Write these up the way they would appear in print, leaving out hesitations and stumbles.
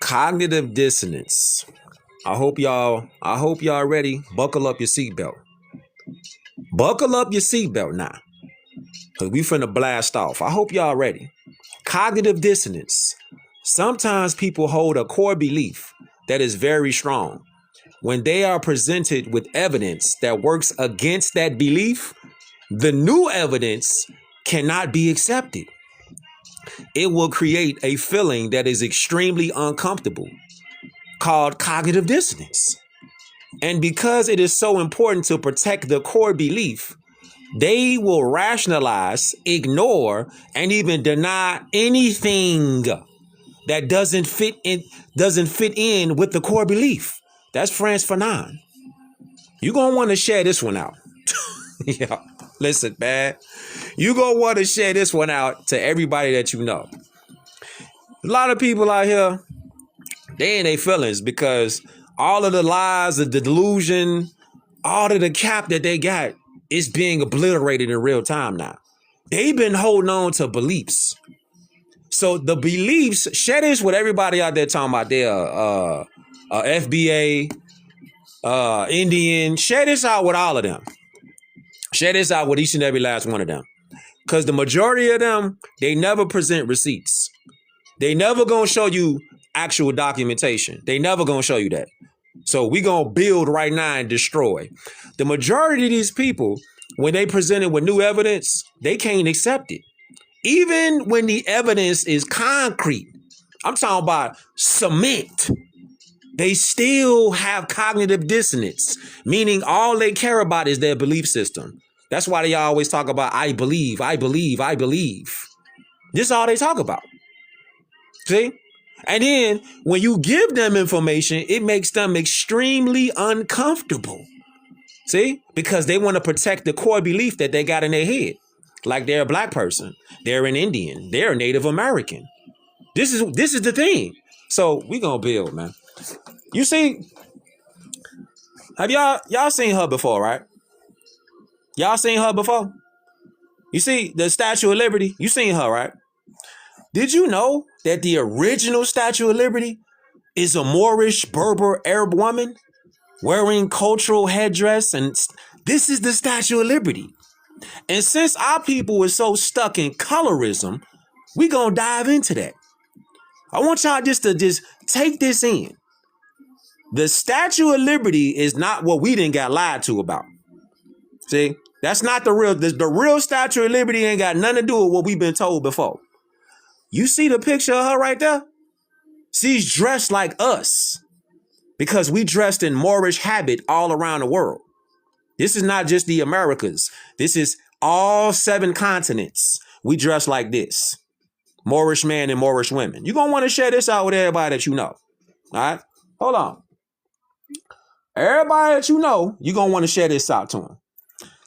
Cognitive dissonance. I hope y'all ready. Buckle up your seatbelt. Buckle up your seatbelt now. Cause we finna blast off. I hope y'all ready. Cognitive dissonance. Sometimes people hold a core belief that is very strong. When they are presented with evidence that works against that belief, the new evidence cannot be accepted. It will create a feeling that is extremely uncomfortable, called cognitive dissonance. And because it is so important to protect the core belief, they will rationalize, ignore, and even deny anything that doesn't fit in with the core belief. That's Frantz Fanon. You're gonna want to share this one out. Yeah, listen, man. You're gonna want to share this one out to everybody that you know. A lot of people out here, they in their feelings because all of the lies, the delusion, all of the cap that they got is being obliterated in real time now. They've been holding on to beliefs. So the beliefs, share this with everybody out there talking about their FBA, Indian. Share this out with all of them. Share this out with each and every last one of them. Because the majority of them, they never present receipts. They never gonna show you actual documentation. They never gonna show you that. So we gonna build right now and destroy. The majority of these people, when they presented with new evidence, they can't accept it. Even when the evidence is concrete, I'm talking about cement, they still have cognitive dissonance, meaning all they care about is their belief system. That's why they always talk about, I believe, I believe, I believe. This is all they talk about. See? And then when you give them information, it makes them extremely uncomfortable. See? Because they want to protect the core belief that they got in their head. Like they're a black person, they're an Indian, they're a Native American. This is the thing. So we gonna build, man. You see, have y'all seen her before, right? Y'all seen her before? You see the Statue of Liberty? You seen her, right? Did you know that the original Statue of Liberty is a Moorish Berber Arab woman wearing cultural headdress? And this is the Statue of Liberty. And since our people is so stuck in colorism, we gonna dive into that. I want y'all just to take this in. The Statue of Liberty is not what we didn't got lied to about. See, that's not the real Statue of Liberty ain't got nothing to do with what we've been told before. You see the picture of her right there? She's dressed like us because we dressed in Moorish habit all around the world. This is not just the Americas. This is all 7 continents. We dress like this. Moorish men and Moorish women. You're going to want to share this out with everybody that you know. All right? Hold on. Everybody that you know, you're going to want to share this out to them.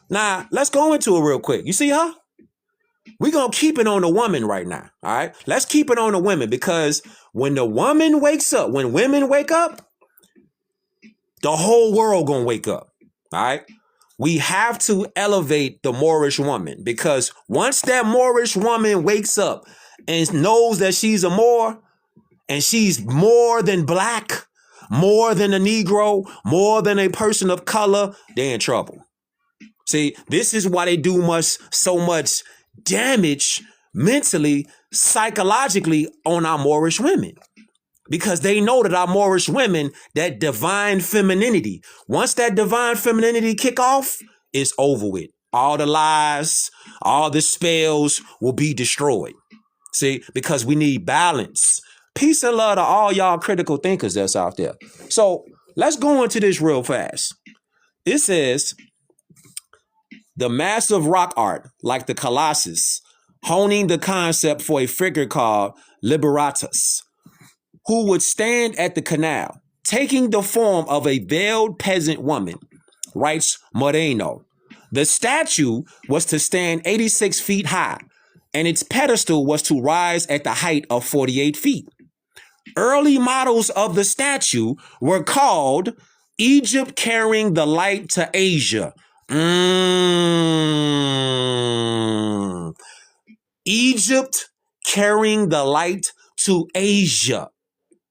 Now, let's go into it real quick. You see her? We're going to keep it on the woman right now. All right? Let's keep it on the women because when the woman wakes up, when women wake up, the whole world going to wake up. All right? We have to elevate the Moorish woman because once that Moorish woman wakes up and knows that she's a Moor and she's more than black, more than a Negro, more than a person of color, they're in trouble. See, this is why they do so much damage mentally, psychologically on our Moorish women. Because they know that our Moorish women, that divine femininity, once that divine femininity kick off, it's over with. All the lies, all the spells will be destroyed. See, because we need balance. Peace and love to all y'all critical thinkers that's out there. So let's go into this real fast. It says, the massive rock art, like the Colossus, honing the concept for a figure called Liberatus, who would stand at the canal, taking the form of a veiled peasant woman, writes Moreno. The statue was to stand 86 feet high, and its pedestal was to rise at the height of 48 feet. Early models of the statue were called Egypt Carrying the Light to Asia. Egypt Carrying the Light to Asia.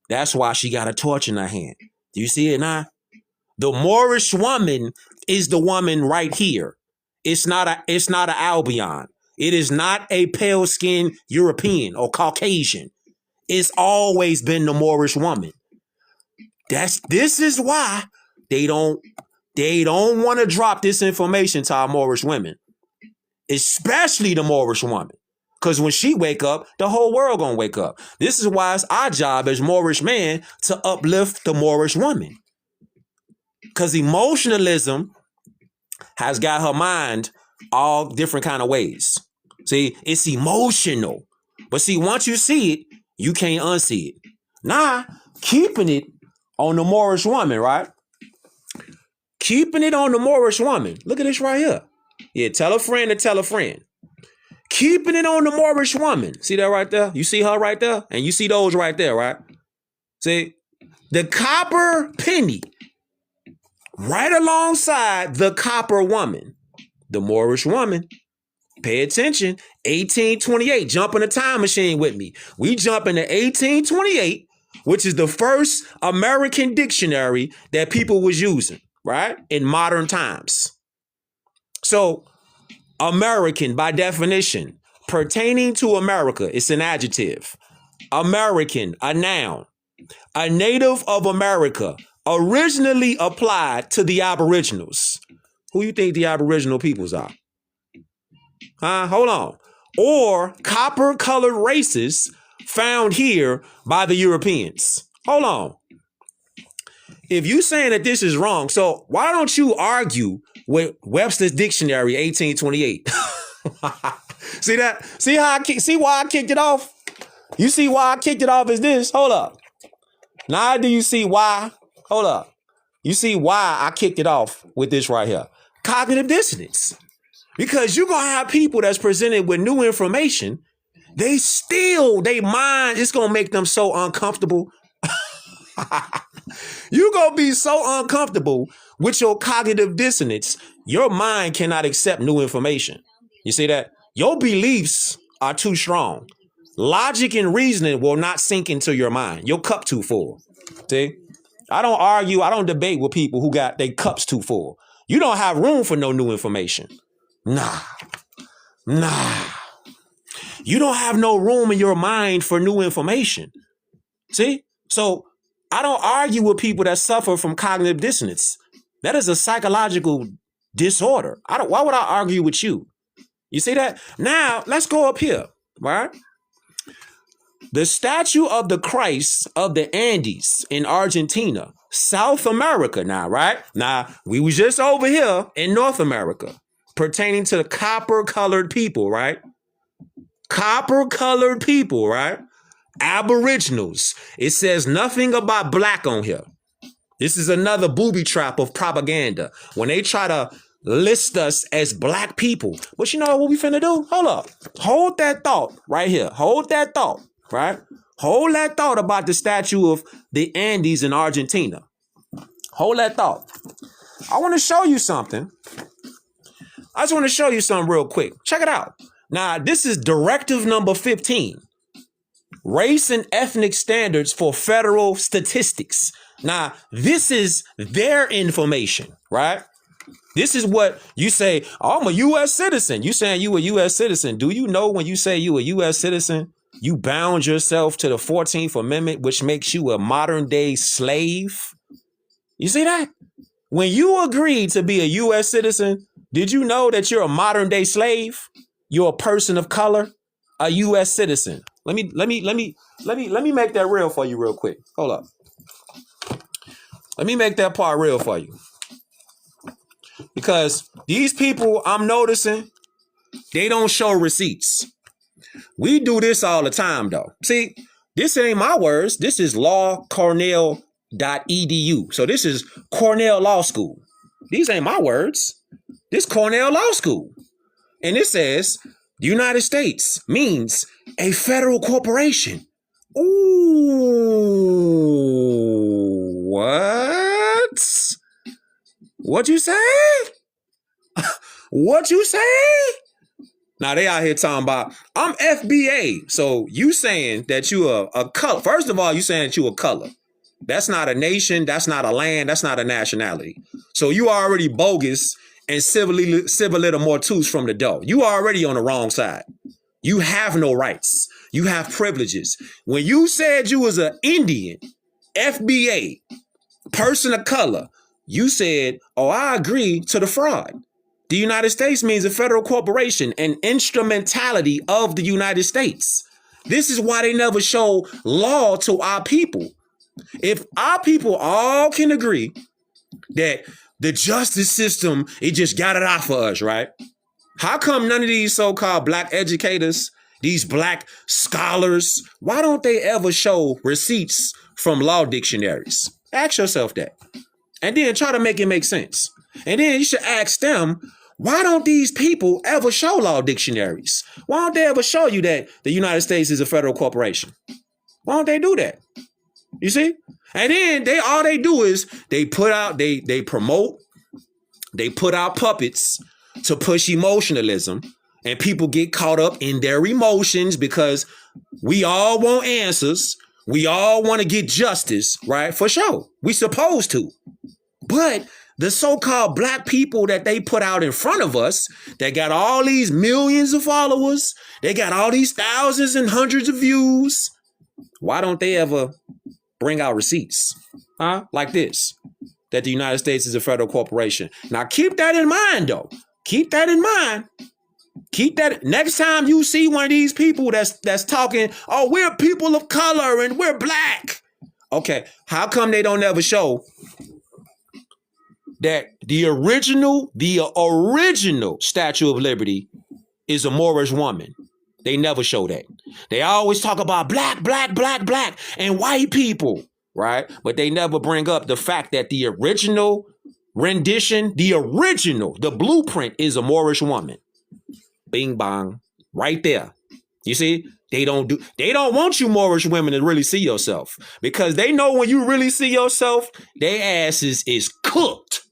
That's why she got a torch in her hand. Do you see it now? The Moorish woman is the woman right here. It's not an Albion. It is not a pale-skinned European or Caucasian. It's always been the Moorish woman. This is why they don't want to drop this information to our Moorish women, especially the Moorish woman. Because when she wake up, the whole world gonna wake up. This is why it's our job as Moorish man to uplift the Moorish woman. Because emotionalism has got her mind all different kind of ways. See, it's emotional. But see, once you see it, you can't unsee it. Nah, keeping it on the Moorish woman, right? Keeping it on the Moorish woman. Look at this right here. Yeah, tell a friend to tell a friend. Keeping it on the Moorish woman. See that right there? You see her right there? And you see those right there, right? See? The copper penny. Right alongside the copper woman. The Moorish woman. Pay attention. 1828. Jump in a time machine with me. We jump into 1828, which is the first American dictionary that people was using, right? In modern times. So, American, by definition, pertaining to America, it's an adjective. American, a noun. A native of America, originally applied to the Aboriginals. Who you think the Aboriginal peoples are? Hold on. Or copper-colored races found here by the Europeans. Hold on. If you saying that this is wrong, so why don't you argue with Webster's Dictionary 1828? See that? See why I kicked it off? You see why I kicked it off is this? Hold up. Now do you see why? Hold up. You see why I kicked it off with this right here? Cognitive dissonance. Because you're going to have people that's presented with new information. They mind, it's going to make them so uncomfortable. You're going to be so uncomfortable with your cognitive dissonance. Your mind cannot accept new information. You see that? Your beliefs are too strong. Logic and reasoning will not sink into your mind. Your cup too full. See? I don't argue. I don't debate with people who got their cups too full. You don't have room for no new information. Nah. You don't have no room in your mind for new information. See? So I don't argue with people that suffer from cognitive dissonance. That is a psychological disorder. Why would I argue with you? You see that? Now, let's go up here, right? The statue of the Christ of the Andes in Argentina, South America now, right? Now, we was just over here in North America, pertaining to the copper-colored people, right? Copper-colored people, right? Aboriginals. It says nothing about black on here. This is another booby trap of propaganda. When they try to list us as black people. But you know what we finna do? Hold up. Hold that thought right here. Hold that thought, right? Hold that thought about the statue of the Andes in Argentina. Hold that thought. I want to show you something. I just want to show you something real quick. Check it out. Now, this is directive number 15. Race and ethnic standards for federal statistics. Now, this is their information, right? This is what you say, oh, I'm a U.S. citizen. You saying you a U.S. citizen. Do you know when you say you a U.S. citizen, you bound yourself to the 14th Amendment, which makes you a modern day slave? You see that? When you agreed to be a U.S. citizen, did you know that you're a modern day slave? You're a person of color, a U.S. citizen. Let me make that real for you real quick. Hold up. Let me make that part real for you. Because these people I'm noticing, they don't show receipts. We do this all the time, though. See, this ain't my words. This is lawcornell.edu. So this is Cornell Law School. These ain't my words. This Cornell Law School. And it says the United States means a federal corporation. Ooh, what? What'd you say? What'd you say? Now they out here talking about, I'm FBA. So you saying that you a color. First of all, you saying that you a color. That's not a nation. That's not a land. That's not a nationality. So you already bogus and civilita mortus from the door. You already on the wrong side. You have no rights. You have privileges. When you said you was an Indian, FBA, person of color, you said, oh, I agree to the fraud. The United States means a federal corporation, an instrumentality of the United States. This is why they never show law to our people. If our people all can agree that the justice system, it just got it out for us, right? How come none of these so-called black educators, these black scholars, why don't they ever show receipts from law dictionaries? Ask yourself that. And then try to make it make sense. And then you should ask them, why don't these people ever show law dictionaries? Why don't they ever show you that the United States is a federal corporation? Why don't they do that? You see? And then all they do is they put out, they promote, they put out puppets to push emotionalism, and people get caught up in their emotions because we all want answers. We all want to get justice, right? For sure. We supposed to. But the so-called black people that they put out in front of us, that got all these millions of followers, they got all these thousands and hundreds of views. Why don't they ever bring out receipts? Like this, that the United States is a federal corporation. Now keep that in mind, though. Keep that in mind. Keep that. Next time you see one of these people that's talking, oh, we're people of color and we're black. Okay, how come they don't ever show that the original Statue of Liberty is a Moorish woman? They never show that. They always talk about black, and white people, right? But they never bring up the fact that the original rendition, the blueprint is a Moorish woman. Bing bong, right there. You see, they don't want you Moorish women to really see yourself, because they know when you really see yourself, their asses is cooked.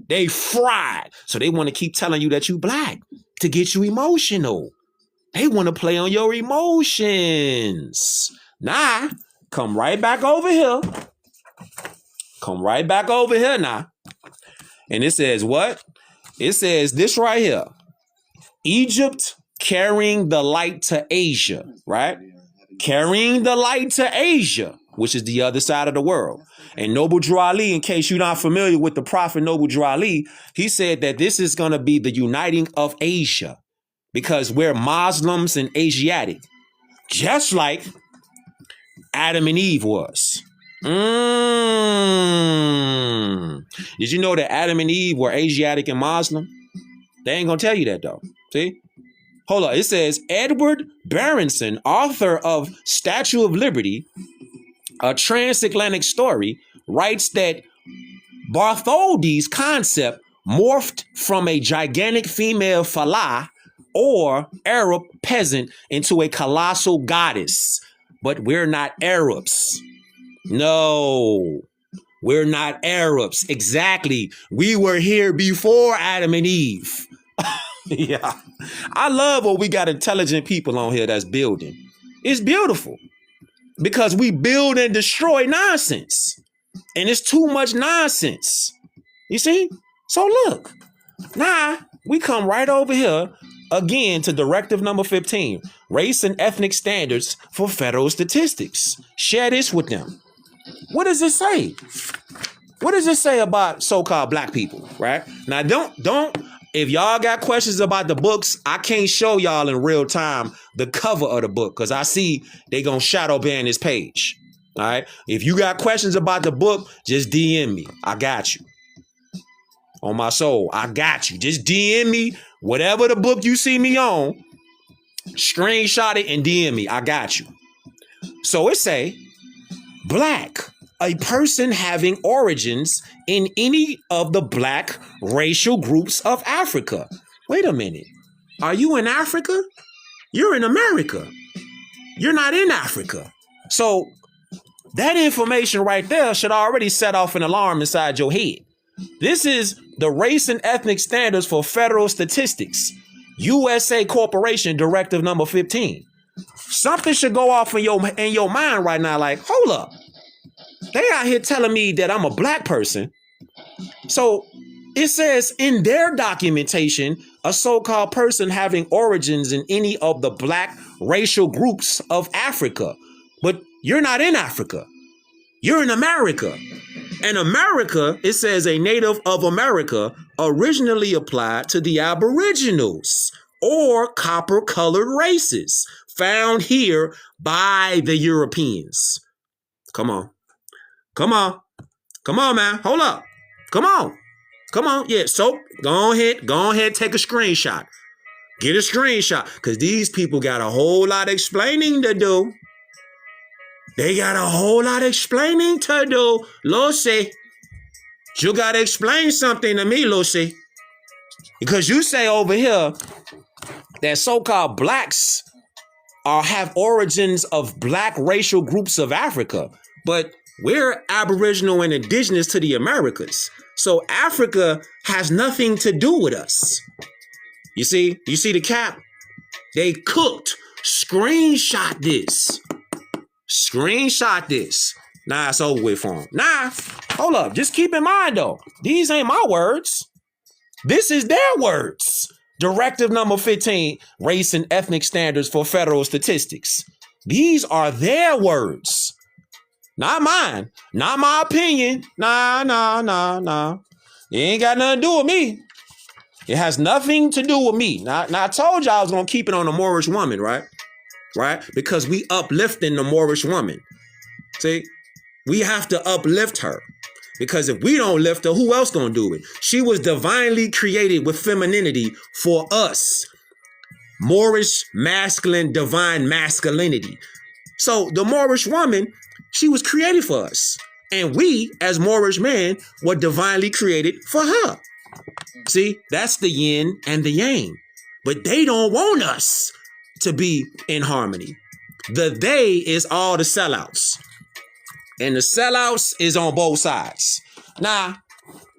They fried. So they want to keep telling you that you black to get you emotional. They want to play on your emotions. Nah, come right back over here. Come right back over here now. And it says what? It says this right here. Egypt carrying the light to Asia, right? Carrying the light to Asia, which is the other side of the world. And Noble Drew Ali, in case you're not familiar with the prophet Noble Drew Ali, he said that this is going to be the uniting of Asia, because we're Muslims and Asiatic, just like Adam and Eve was. Did you know that Adam and Eve were Asiatic and Muslim? They ain't gonna tell you that though. See? Hold on. It says Edward Berenson, author of Statue of Liberty, a transatlantic story, writes that Bartholdi's concept morphed from a gigantic female Falah or Arab peasant into a colossal goddess. But we're not Arabs. No, we're not Arabs. Exactly. We were here before Adam and Eve. Yeah. I love when we got intelligent people on here that's building. It's beautiful because we build and destroy nonsense. And it's too much nonsense. You see? So look, now we come right over here again to directive number 15, race and ethnic standards for federal statistics. Share this with them. What does it say? What does it say about so-called black people, right? Now, don't, if y'all got questions about the books, I can't show y'all in real time the cover of the book because I see they gonna shadow ban this page, all right? If you got questions about the book, just DM me. I got you. On my soul, I got you. Just DM me, whatever the book you see me on, screenshot it and DM me. I got you. So it say, black, a person having origins in any of the black racial groups of Africa. Wait a minute. Are you in Africa? You're in America. You're not in Africa. So that information right there should already set off an alarm inside your head. This is the race and ethnic standards for federal statistics. USA Corporation Directive number 15. Something should go off in your mind right now. Like, hold up. They out here telling me that I'm a black person. So it says in their documentation, a so-called person having origins in any of the black racial groups of Africa. But you're not in Africa. You're in America. And America, it says a native of America, originally applied to the Aboriginals or copper-colored races found here by the Europeans. Come on. Come on. Come on, man. Hold up. Come on. Come on. Yeah, so go ahead, take a screenshot. Get a screenshot. Because these people got a whole lot of explaining to do. They got a whole lot of explaining to do, Lucy. You got to explain something to me, Lucy. Because you say over here that so-called blacks have origins of black racial groups of Africa. But we're Aboriginal and indigenous to the Americas. So Africa has nothing to do with us. You see the cap? They cooked. Screenshot this. Screenshot this. Nah, it's over with for them. Nah, hold up. Just keep in mind, though. These ain't my words. This is their words. Directive number 15, Race and Ethnic Standards for Federal Statistics. These are their words. Not mine. Not my opinion. Nah. It ain't got nothing to do with me. It has nothing to do with me. Now I told you I was going to keep it on the Moorish woman, right? Right? Because we uplifting the Moorish woman. See? We have to uplift her. Because if we don't lift her, who else going to do it? She was divinely created with femininity for us. Moorish masculine, divine masculinity. So the Moorish woman, she was created for us. And we, as Moorish men, were divinely created for her. See, that's the yin and the yang. But they don't want us to be in harmony. The they is all the sellouts. And the sellouts is on both sides. Now,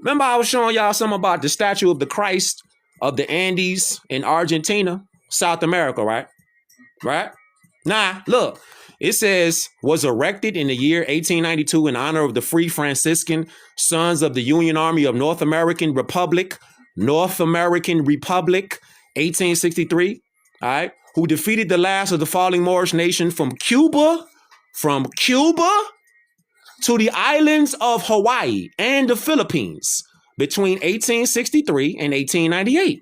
remember I was showing y'all something about the statue of the Christ of the Andes in Argentina, South America, right? Right? Now, look, it says, was erected in the year 1892 in honor of the Free Franciscan Sons of the Union Army of North American Republic, 1863, all right, who defeated the last of the falling Moorish nation from Cuba to the islands of Hawaii and the Philippines between 1863 and 1898.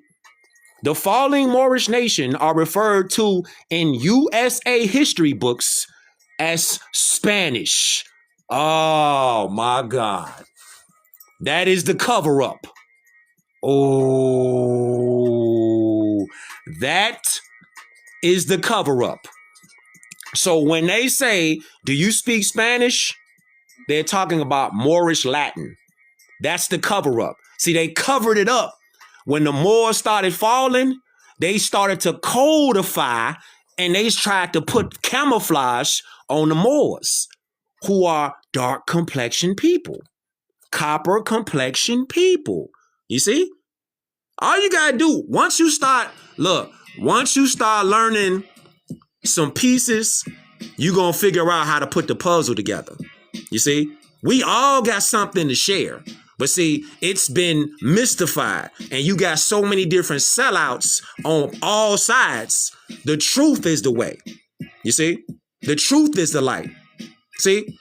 The falling Moorish nation are referred to in USA history books as Spanish. Oh my God. That is the cover up. Oh, that is the cover up. So when they say, do you speak Spanish? They're talking about Moorish Latin. That's the cover up. See, they covered it up. When the Moors started falling, they started to codify and they tried to put camouflage on the Moors, who are dark complexion people, copper complexion people. You see? All you got to do, once you start learning some pieces, you're going to figure out how to put the puzzle together. You see? We all got something to share. But see, it's been mystified. And you got so many different sellouts on all sides. The truth is the way. You see? The truth is the light. See?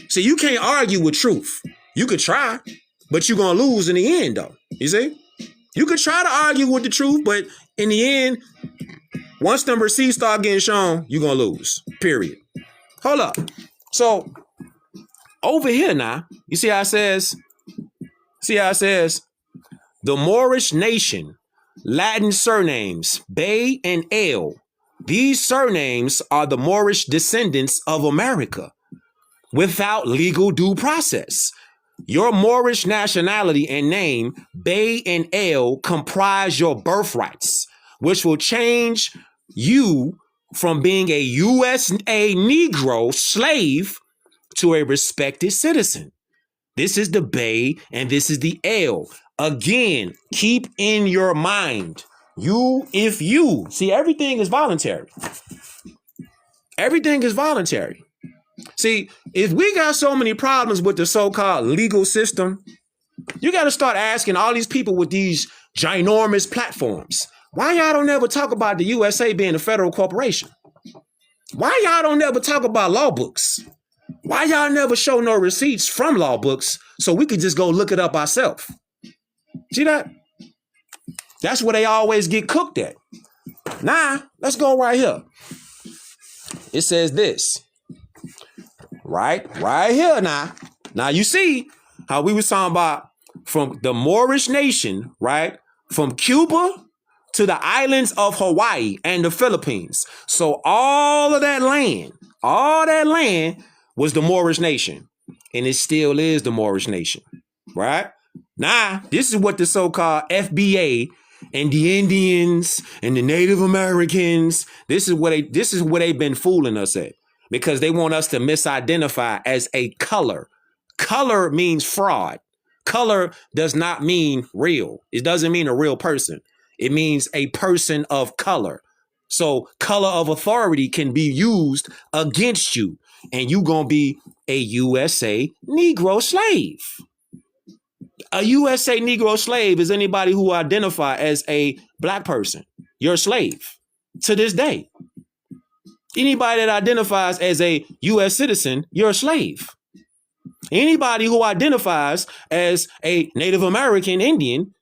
See, you can't argue with truth. You could try, but you're going to lose in the end, though. You see? You could try to argue with the truth, but in the end, once them receipts start getting shown, you're going to lose. Period. Hold up. So, over here now, you see how it says, the Moorish nation, Latin surnames, Bay and El. These surnames are the Moorish descendants of America without legal due process. Your Moorish nationality and name, Bay and El, comprise your birthrights, which will change you from being a USA Negro slave to a respected citizen. This is the Bay and this is the L. Again, keep in your mind, See, everything is voluntary. Everything is voluntary. See, if we got so many problems with the so-called legal system, you got to start asking all these people with these ginormous platforms, why y'all don't ever talk about the USA being a federal corporation? Why y'all don't ever talk about law books? Why y'all never show no receipts from law books so we could just go look it up ourselves? See that? That's where they always get cooked at. Nah, let's go right here. It says this. Right here now. Now you see how we was talking about from the Moorish nation, right? From Cuba to the islands of Hawaii and the Philippines. So all that land was the Moorish nation. And it still is the Moorish nation, right? Now, this is what the so-called FBA and the Indians and the Native Americans, this is where they've been fooling us at. Because they want us to misidentify as a color. Color means fraud. Color does not mean real. It doesn't mean a real person. It means a person of color. So color of authority can be used against you. And you gonna be a USA Negro slave. A USA Negro slave is anybody who identify as a black person. You're a slave to this day. Anybody that identifies as a U.S. citizen, you're a slave. Anybody who identifies as a Native American Indian,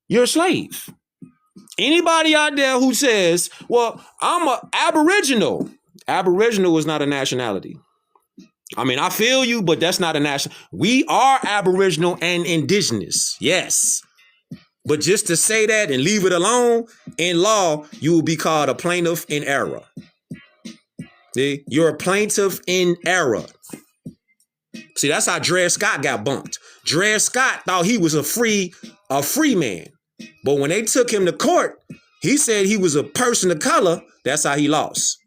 you're a slave. Anybody out there who says, well, I'm an Aboriginal. Aboriginal is not a nationality. I mean, I feel you, but that's not a national. We are Aboriginal and indigenous. Yes. But just to say that and leave it alone, in law, you will be called a plaintiff in error. See, you're a plaintiff in error. See, that's how Dred Scott got bumped. Dred Scott thought he was a free man. But when they took him to court, he said he was a person of color. That's how he lost.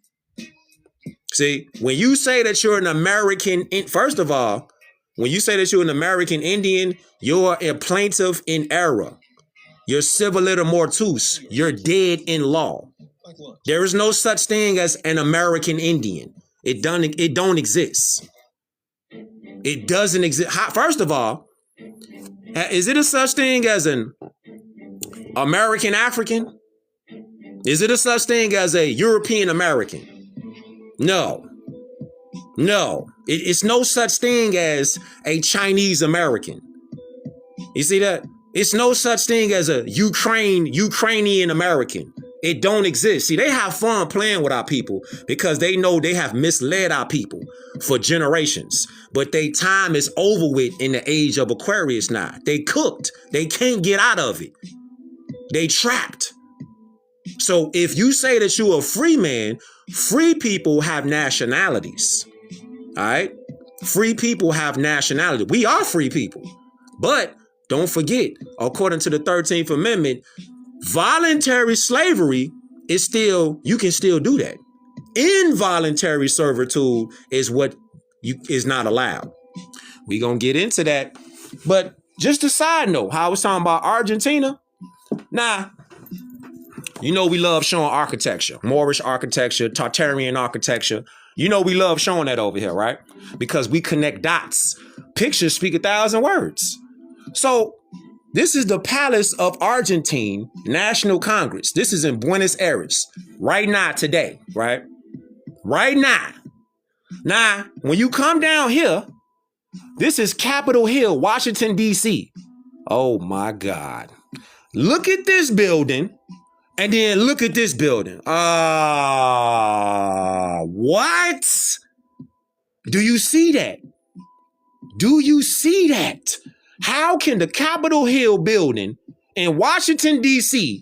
See, when you say that you're an American, first of all, when you say that you're an American Indian, you're a plaintiff in error. You're civiliter mortuus. You're dead in law. There is no such thing as an American Indian. It don't exist. It doesn't exist. First of all, is it a such thing as an American African? Is it a such thing as a European American? No. It's no such thing as a Chinese American. You see that? It's no such thing as a Ukrainian American. It don't exist. See, they have fun playing with our people because they know they have misled our people for generations. But their time is over with in the age of Aquarius now. They cooked. They can't get out of it. They trapped. So if you say that you're a free man, free people have nationalities. All right? Free people have nationality. We are free people. But don't forget, according to the 13th Amendment, voluntary slavery is you can still do that. Involuntary servitude is what is not allowed. We're going to get into that. But just a side note, how I was talking about Argentina. Now, you know we love showing architecture, Moorish architecture, Tartarian architecture. You know we love showing that over here, right? Because we connect dots. Pictures speak 1,000 words. So this is the Palace of Argentine National Congress. This is in Buenos Aires right now, today, right? Right now. Now, when you come down here, this is Capitol Hill, Washington, D.C. Oh, my God. Look at this building and then look at this building. What? Do you see that? Do you see that? How can the Capitol Hill building in Washington, D.C.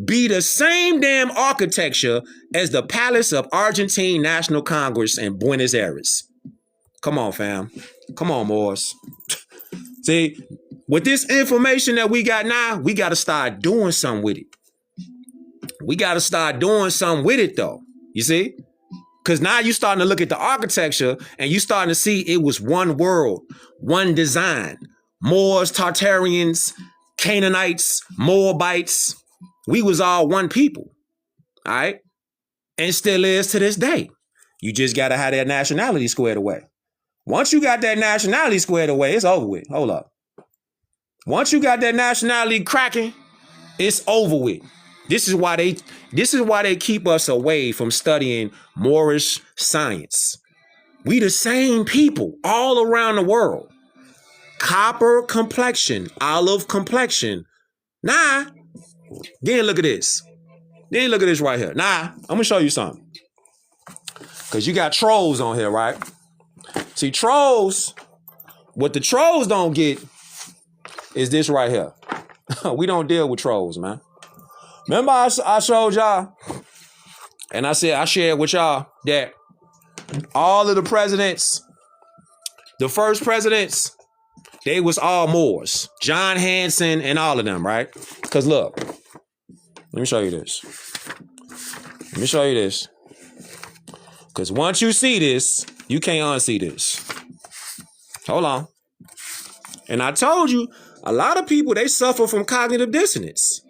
be the same damn architecture as the Palace of Argentine National Congress in Buenos Aires? Come on, fam. Come on, Moors. See, with this information that we got now, we got to start doing something with it. We got to start doing something with it, though. You see? Because now you're starting to look at the architecture and you're starting to see it was one world, one design. Moors, Tartarians, Canaanites, Moabites. We was all one people, all right? And still is to this day. You just got to have that nationality squared away. Once you got that nationality squared away, it's over with. Hold up. Once you got that nationality cracking, it's over with. This is why they keep us away from studying Moorish science. We the same people all around the world. Copper complexion, olive complexion. Nah. Then look at this. Then look at this right here. Nah, I'm gonna show you something. Cause you got trolls on here, right? See, trolls, what the trolls don't get is this right here. We don't deal with trolls, man. Remember I showed y'all, and I said I shared with y'all that all of the presidents, the first presidents, they was all Moors. John Hanson and all of them, right? Because look, let me show you this. Let me show you this. Because once you see this, you can't unsee this. Hold on. And I told you, a lot of people, they suffer from cognitive dissonance.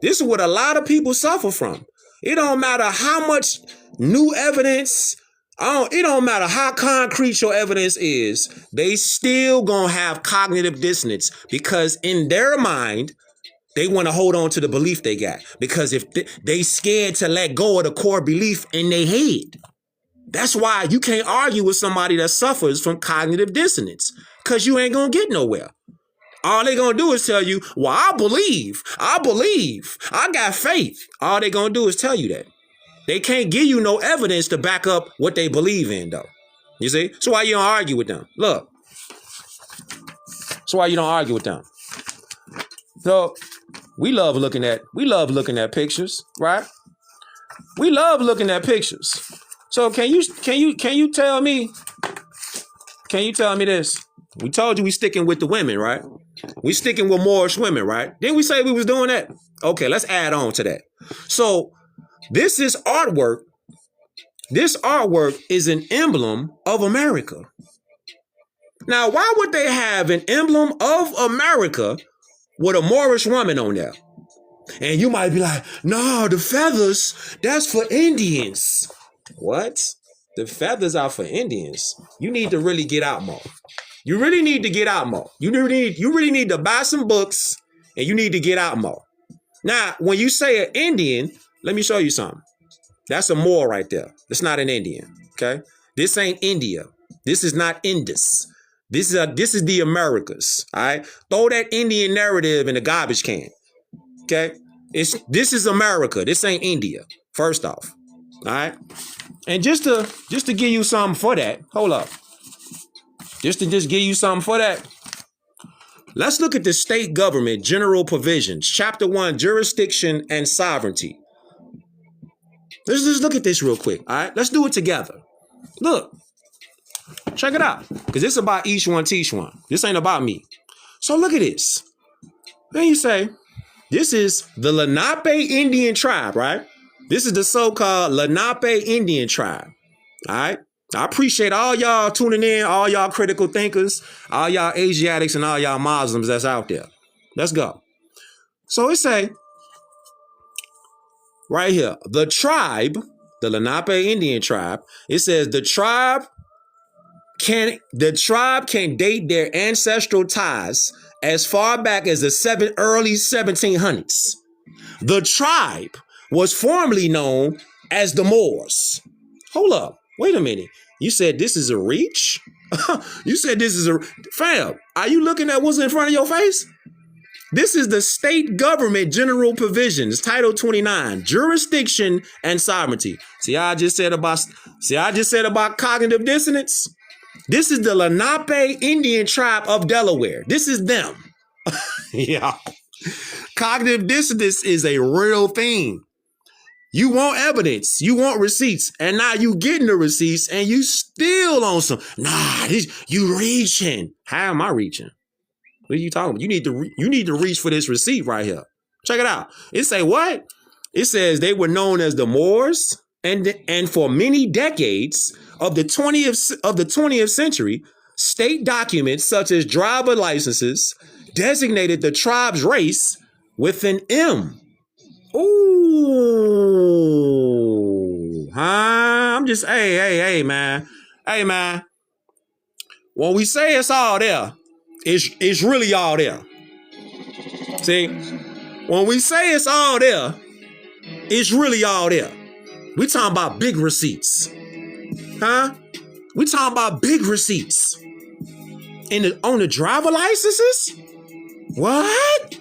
This is what a lot of people suffer from. It don't matter how much new evidence, it don't matter how concrete your evidence is, they still gonna have cognitive dissonance because in their mind, they want to hold on to the belief they got. Because if they scared to let go of the core belief in their head. That's why you can't argue with somebody that suffers from cognitive dissonance because you ain't gonna get nowhere. All they gonna do is tell you, well, I believe, I got faith. All they gonna do is tell you that. They can't give you no evidence to back up what they believe in, though. You see? So why you don't argue with them? Look. So why you don't argue with them? So we love looking at pictures, right? We love looking at pictures. So can you tell me this? We told you we sticking with the women, right? We sticking with Moorish women, right? Didn't we say we was doing that? Okay, let's add on to that. So this is artwork. This artwork is an emblem of America. Now, why would they have an emblem of America with a Moorish woman on there? And you might be like, no, the feathers, that's for Indians. What? The feathers are for Indians. You need to really get out more. You really need to get out more. You really need to buy some books and you need to get out more. Now, when you say an Indian, let me show you something. That's a Moor right there. That's not an Indian. Okay. This ain't India. This is not Indus. This is the Americas. All right. Throw that Indian narrative in the garbage can. Okay. This is America. This ain't India. First off. All right. And just to give you something for that. Hold up. Just give you something for that. Let's look at the state government general provisions. Chapter 1, jurisdiction and sovereignty. Let's just look at this real quick. All right. Let's do it together. Look. Check it out. Because it's about each one, teach one. This ain't about me. So look at this. Then you say, this is the Lenape Indian tribe, right? This is the so-called Lenape Indian tribe. All right. I appreciate all y'all tuning in, all y'all critical thinkers, all y'all Asiatics and all y'all Muslims that's out there. Let's go. So it say right here, the tribe, the Lenape Indian tribe, it says the tribe can date their ancestral ties as far back as the early 1700s. The tribe was formerly known as the Moors. Hold up. Wait a minute. You said this is a reach? You said this is a... Fam, are you looking at what's in front of your face? This is the state government general provisions, Title 29, jurisdiction and sovereignty. See how I just said about cognitive dissonance? This is the Lenape Indian tribe of Delaware. This is them. Yeah. Cognitive dissonance is a real thing. You want evidence, you want receipts, and now you getting the receipts and you still on some, you reaching. How am I reaching? What are you talking about? You need to reach for this receipt right here. Check it out. It say what? It says they were known as the Moors, and for many decades of the 20th century, state documents such as driver licenses designated the tribe's race with an M. Ooh, huh? I'm just, hey, man. Hey, man. When we say it's all there, it's really all there. See, when we say it's all there, it's really all there. We talking about big receipts, huh? We talking about big receipts. On the driver licenses? What?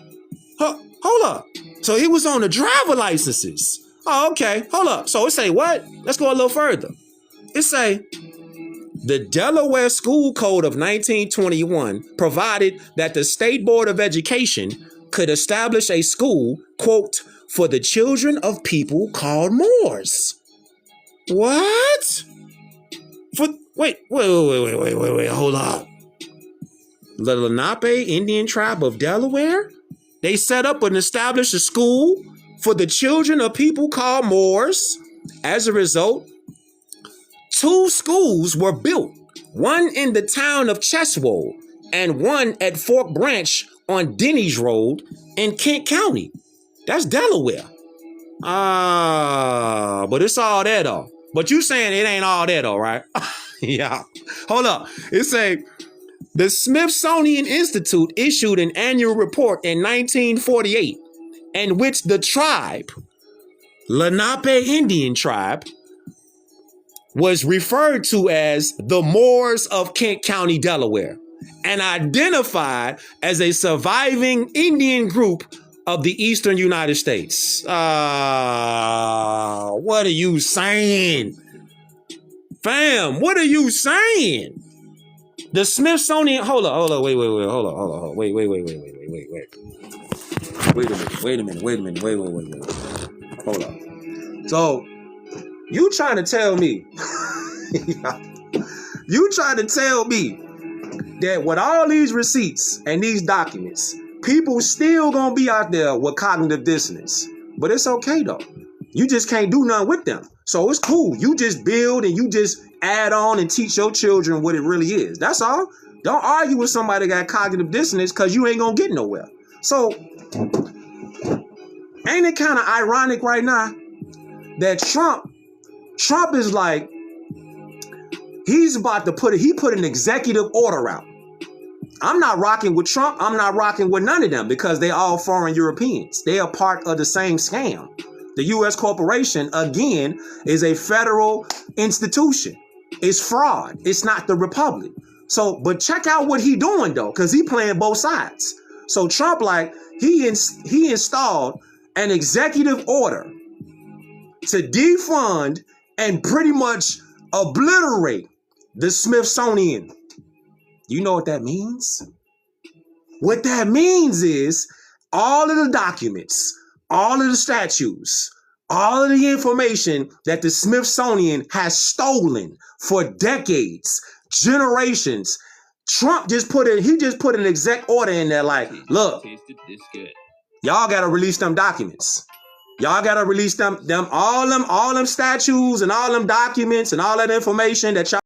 Hold up. So it was on the driver licenses. Oh, okay. Hold up. So it say what? Let's go a little further. It say the Delaware School Code of 1921 provided that the State Board of Education could establish a school, quote, for the children of people called Moors. What? Wait, hold up. The Lenape Indian tribe of Delaware? They set up and established a school for the children of people called Moors. As a result, 2 schools were built, one in the town of Cheswold and one at Fork Branch on Denny's Road in Kent County. That's Delaware. But it's all there though. But you saying it ain't all there though, right? Yeah. Hold up. It say the Smithsonian Institute issued an annual report in 1948 in which the tribe, Lenape Indian tribe, was referred to as the Moors of Kent County, Delaware, and identified as a surviving Indian group of the eastern United States. What are you saying? Fam, what are you saying? The Smithsonian, hold on, wait. Wait a minute. Hold on. So, you trying to tell me, that with all these receipts and these documents, people still gonna be out there with cognitive dissonance. But it's okay though. You just can't do nothing with them. So it's cool. You just build and you just add on and teach your children what it really is. That's all. Don't argue with somebody that got cognitive dissonance because you ain't gonna get nowhere. So ain't it kind of ironic right now that Trump is like, he's about to put an executive order out. I'm not rocking with Trump. I'm not rocking with none of them because they all foreign Europeans. They are part of the same scam. The U.S. corporation, again, is a federal institution. It's fraud. It's not the republic. So, but check out what he doing though, because he playing both sides. So Trump, like, he installed an executive order to defund and pretty much obliterate the Smithsonian. You know what that means? What that means is all of the documents, all of the statues, all of the information that the Smithsonian has stolen for decades, generations. Trump just put an exec order in there like, look, y'all got to release them documents. Y'all got to release all them statues and all them documents and all that information that y'all